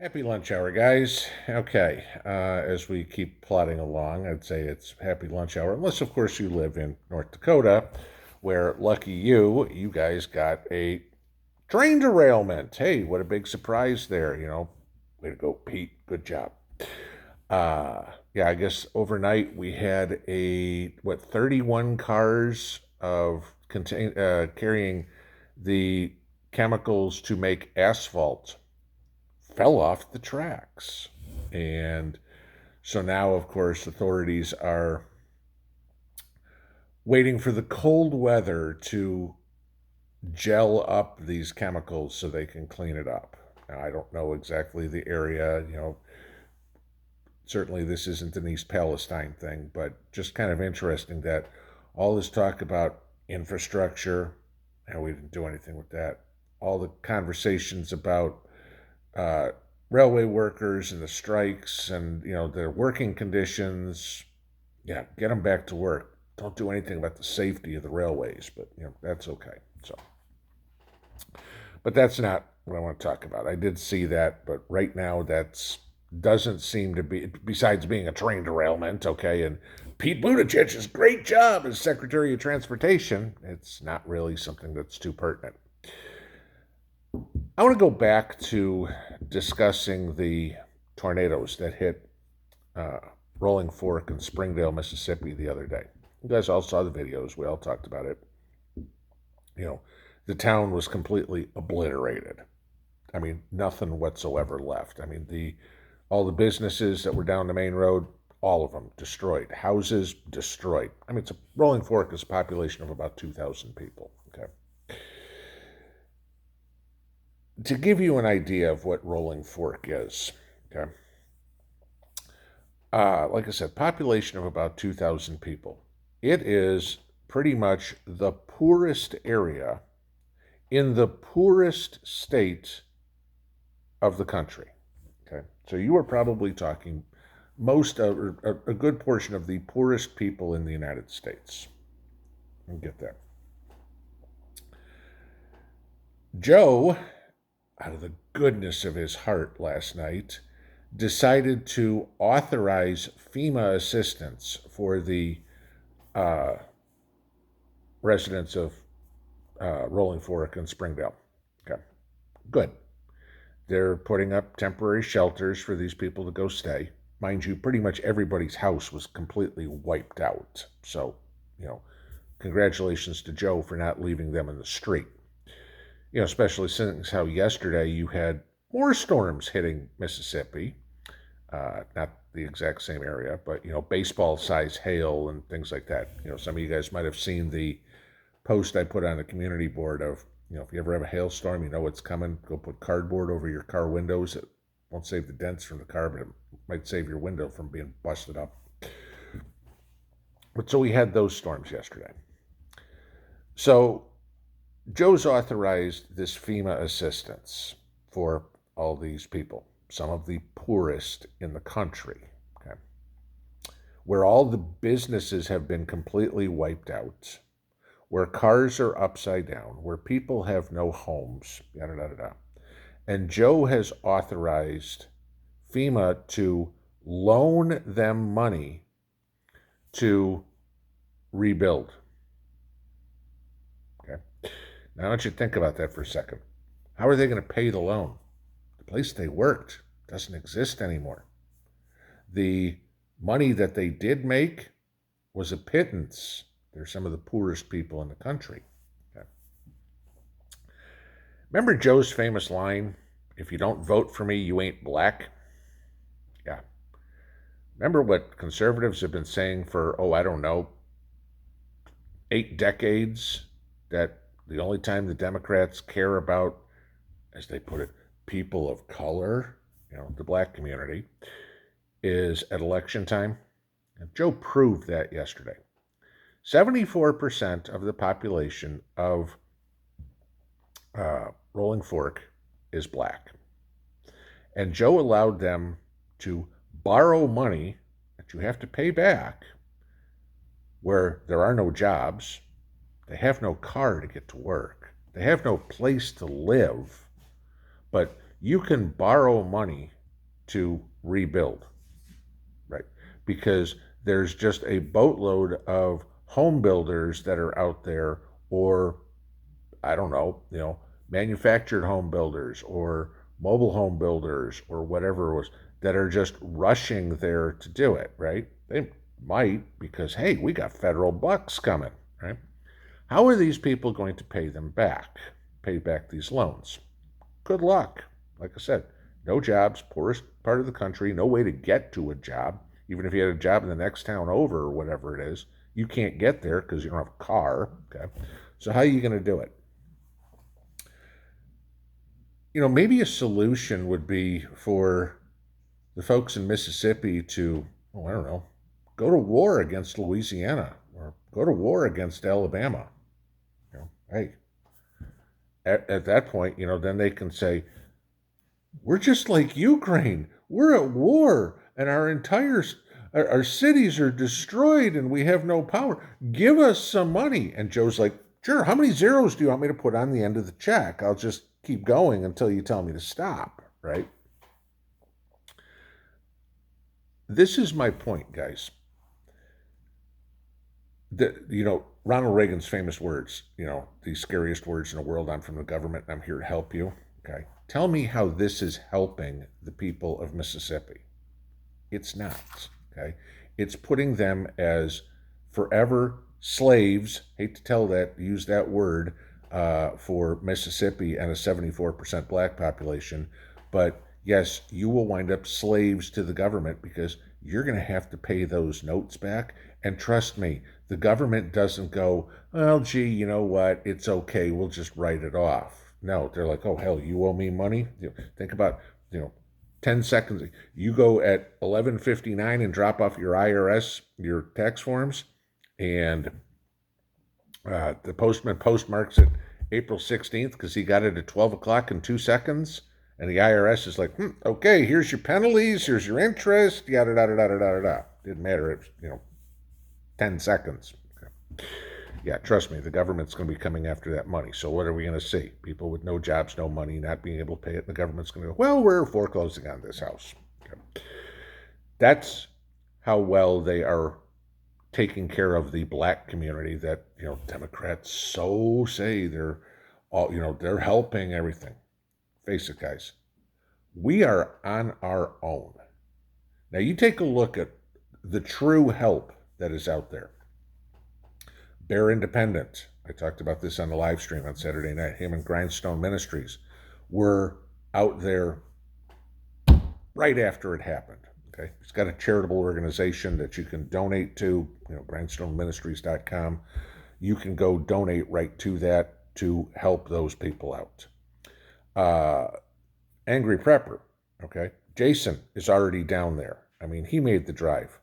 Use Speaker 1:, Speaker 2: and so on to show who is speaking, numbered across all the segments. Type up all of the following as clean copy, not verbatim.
Speaker 1: Happy lunch hour, guys. Okay, as we keep plodding along, I'd say it's happy lunch hour, unless, of course, you live in North Dakota, where lucky you, you guys got a train derailment. Hey, what a big surprise there, Way to go, Pete. Good job. Yeah, I guess overnight we had 31 cars carrying the chemicals to make asphalt fell off the tracks. And so now, of course, authorities are waiting for the cold weather to gel up these chemicals so they can clean it up. Now, I don't know exactly the area, certainly this isn't an East Palestine thing, but just kind of interesting that all this talk about infrastructure, and we didn't do anything with that. All the conversations about uh, railway workers and the strikes and their working conditions. Yeah, get them back to work. Don't do anything about the safety of the railways, but that's okay. So, but that's not what I want to talk about. I did see that, but right now that's doesn't seem to be, besides being a train derailment, okay, and Pete Buttigieg's great job as Secretary of Transportation, it's not really something that's too pertinent. I want to go back to discussing the tornadoes that hit uh, Rolling Fork and Springdale, Mississippi the other day. You guys all saw the videos. We all talked about it. You know, the town was completely obliterated. I mean, nothing whatsoever left. I mean, the all the businesses that were down the main road, all of them destroyed. Houses destroyed. I mean, Rolling Fork is a population of about 2,000 people. Okay. To give you an idea of what Rolling Fork is, okay, like I said, population of about 2,000 people. It is pretty much the poorest area in the poorest state of the country. Okay, so you are probably talking most of, or a good portion of the poorest people in the United States. And get that. Joe, out of the goodness of his heart last night, decided to authorize FEMA assistance for the uh, residents of Rolling Fork and Springdale. Okay, good. They're putting up temporary shelters for these people to go stay. Mind you, pretty much everybody's house was completely wiped out. So, you know, congratulations to Joe for not leaving them in the street. Especially since how yesterday you had more storms hitting Mississippi. Not the exact same area, but baseball size hail and things like that. Some of you guys might have seen the post I put on the community board of, if you ever have a hailstorm, you know what's coming. Go put cardboard over your car windows. It won't save the dents from the car, but it might save your window from being busted up. But so we had those storms yesterday. So Joe's authorized this FEMA assistance for all these people, some of the poorest in the country, okay, where all the businesses have been completely wiped out, where cars are upside down, where people have no homes, yada, yada, yada. And Joe has authorized FEMA to loan them money to rebuild. Okay. Now I want you to think about that for a second. How are they going to pay the loan? The place they worked doesn't exist anymore. The money that they did make was a pittance. They're some of the poorest people in the country. Okay. Remember Joe's famous line, if you don't vote for me, you ain't black? Yeah. Remember what conservatives have been saying for, I don't know, 8 decades? That the only time the Democrats care about, as they put it, people of color, the black community, is at election time. And Joe proved that yesterday. 74% of the population of Rolling Fork is black. And Joe allowed them to borrow money that you have to pay back where there are no jobs. They have no car to get to work. They have no place to live. But you can borrow money to rebuild, right? Because there's just a boatload of home builders that are out there, or I don't know, manufactured home builders or mobile home builders or whatever it was, that are just rushing there to do it, right? They might because, hey, we got federal bucks coming, right? How are these people going to pay back these loans? Good luck. Like I said, no jobs, poorest part of the country, no way to get to a job. Even if you had a job in the next town over or whatever it is, you can't get there because you don't have a car. Okay. So how are you going to do it? Maybe a solution would be for the folks in Mississippi to, I don't know, go to war against Louisiana or go to war against Alabama. Hey, at that point, then they can say, we're just like Ukraine. We're at war, and our cities are destroyed, and we have no power. Give us some money. And Joe's like, sure. How many zeros do you want me to put on the end of the check? I'll just keep going until you tell me to stop. Right? This is my point, guys. Ronald Reagan's famous words. The scariest words in the world. I'm from the government, and I'm here to help you. Okay. Tell me how this is helping the people of Mississippi. It's not. Okay. It's putting them as forever slaves. Hate to use that word for Mississippi and a 74% black population. But yes, you will wind up slaves to the government because you're going to have to pay those notes back. And trust me, the government doesn't go, well, gee, you know what? It's okay. We'll just write it off. No, they're like, oh, hell, you owe me money? Think about, 10 seconds. You go at 11:59 and drop off your IRS, your tax forms, and the postman postmarks it April 16th because he got it at 12 o'clock in 2 seconds. And the IRS is like, okay, here's your penalties, here's your interest, yada, yada, yada, yada, yada. Didn't matter. It's, 10 seconds. Okay. Yeah, trust me, the government's going to be coming after that money. So what are we going to see? People with no jobs, no money, not being able to pay it. And the government's going to go, well, we're foreclosing on this house. Okay. That's how well they are taking care of the black community that, Democrats so say they're all, they're helping everything. Face it, guys. We are on our own. Now, you take a look at the true help that is out there. Bear Independent. I talked about this on the live stream on Saturday night. Him and Grindstone Ministries were out there right after it happened. Okay, it's got a charitable organization that you can donate to. Grindstoneministries.com. You can go donate right to that to help those people out. Angry Prepper. Okay, Jason is already down there. I mean, he made the drive.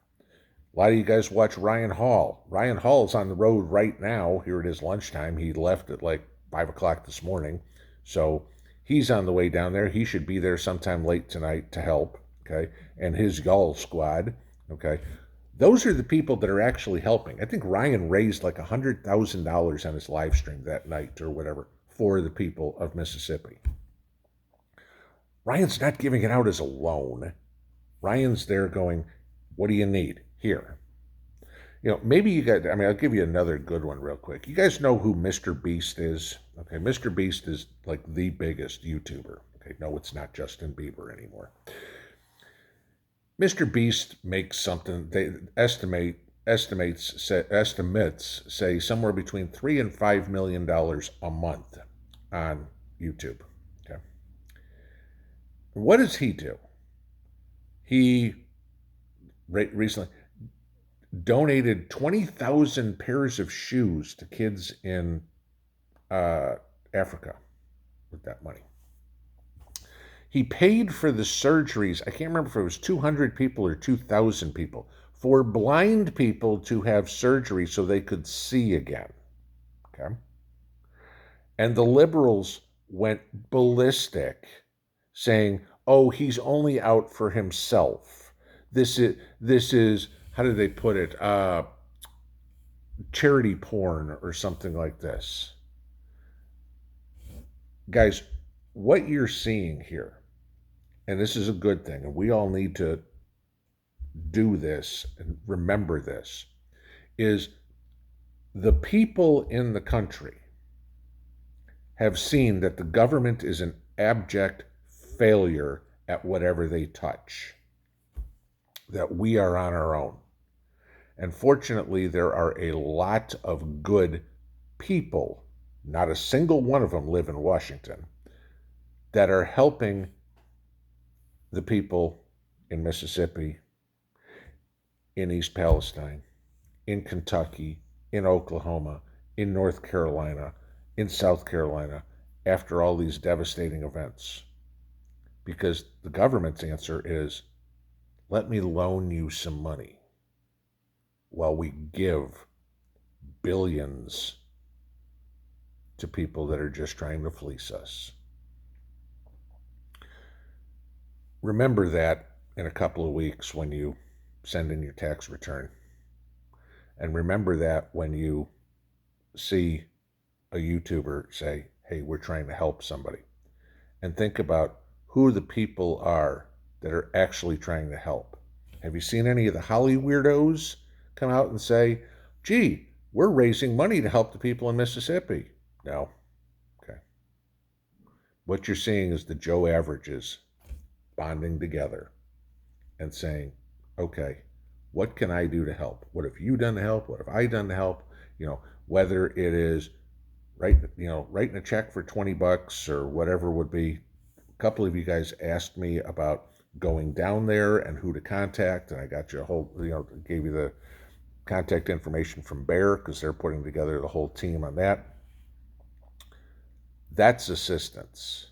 Speaker 1: A lot of you guys watch Ryan Hall. Ryan Hall's on the road right now. Here it is lunchtime. He left at like 5 o'clock this morning. So he's on the way down there. He should be there sometime late tonight to help. Okay. And his y'all squad. Okay. Those are the people that are actually helping. I think Ryan raised like $100,000 on his live stream that night or whatever for the people of Mississippi. Ryan's not giving it out as a loan. Ryan's there going, what do you need? Here. Maybe you guys, I'll give you another good one real quick. You guys know who Mr. Beast is? Okay, Mr. Beast is like the biggest YouTuber. Okay, no, it's not Justin Bieber anymore. Mr. Beast makes something, they estimates say somewhere between $3 and $5 million a month on YouTube. Okay. What does he do? He recently donated 20,000 pairs of shoes to kids in Africa with that money. He paid for the surgeries, I can't remember if it was 200 people or 2,000 people, for blind people to have surgery so they could see again. Okay? And the liberals went ballistic, saying, oh, he's only out for himself. This is how did they put it? Charity porn or something like this. Guys, what you're seeing here and this is a good thing, and we all need to do this and remember this, is the people in the country have seen that the government is an abject failure at whatever they touch, that we are on our own. And fortunately, there are a lot of good people, not a single one of them live in Washington, that are helping the people in Mississippi, in East Palestine, in Kentucky, in Oklahoma, in North Carolina, in South Carolina, after all these devastating events. Because the government's answer is, let me loan you some money while we give billions to people that are just trying to fleece us. Remember that in a couple of weeks when you send in your tax return. And remember that when you see a YouTuber say, hey, we're trying to help somebody. And think about who the people are that are actually trying to help. Have you seen any of the Holly weirdos come out and say, gee, we're raising money to help the people in Mississippi? No. Okay. What you're seeing is the Joe averages bonding together and saying, okay, what can I do to help? What have you done to help? What have I done to help? Whether it is writing a check for $20 or whatever would be. A couple of you guys asked me about going down there and who to contact, and I got you a whole, gave you the contact information from Bear because they're putting together the whole team on that. That's assistance,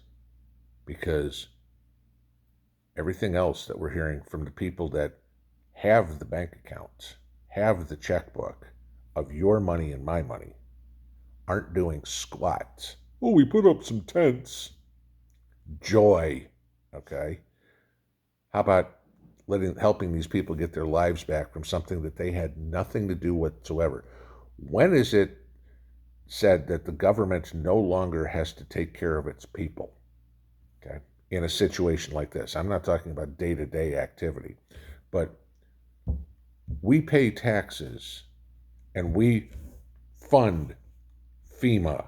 Speaker 1: because everything else that we're hearing from the people that have the bank accounts, have the checkbook of your money and my money, aren't doing squat. Oh, we put up some tents. Joy, okay? How about helping these people get their lives back from something that they had nothing to do whatsoever? When is it said that the government no longer has to take care of its people, okay, in a situation like this? I'm not talking about day-to-day activity, but we pay taxes and we fund FEMA.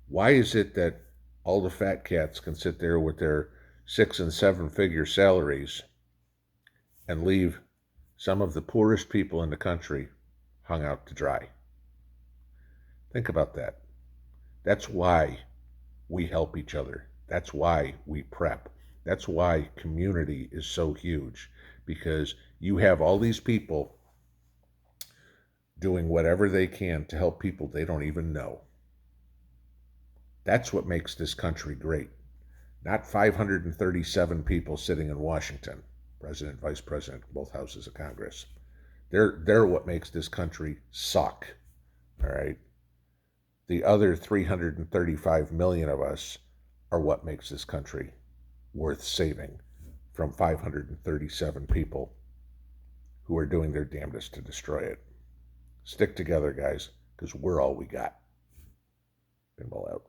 Speaker 1: Why is it that all the fat cats can sit there with their 6- and 7-figure salaries and leave some of the poorest people in the country hung out to dry? Think about that. That's why we help each other. That's why we prep. That's why community is so huge, because you have all these people doing whatever they can to help people they don't even know. That's what makes this country great. Not 537 people sitting in Washington, president, vice president, both houses of Congress. They're what makes this country suck, all right? The other 335 million of us are what makes this country worth saving from 537 people who are doing their damnedest to destroy it. Stick together, guys, because we're all we got. Pinball out.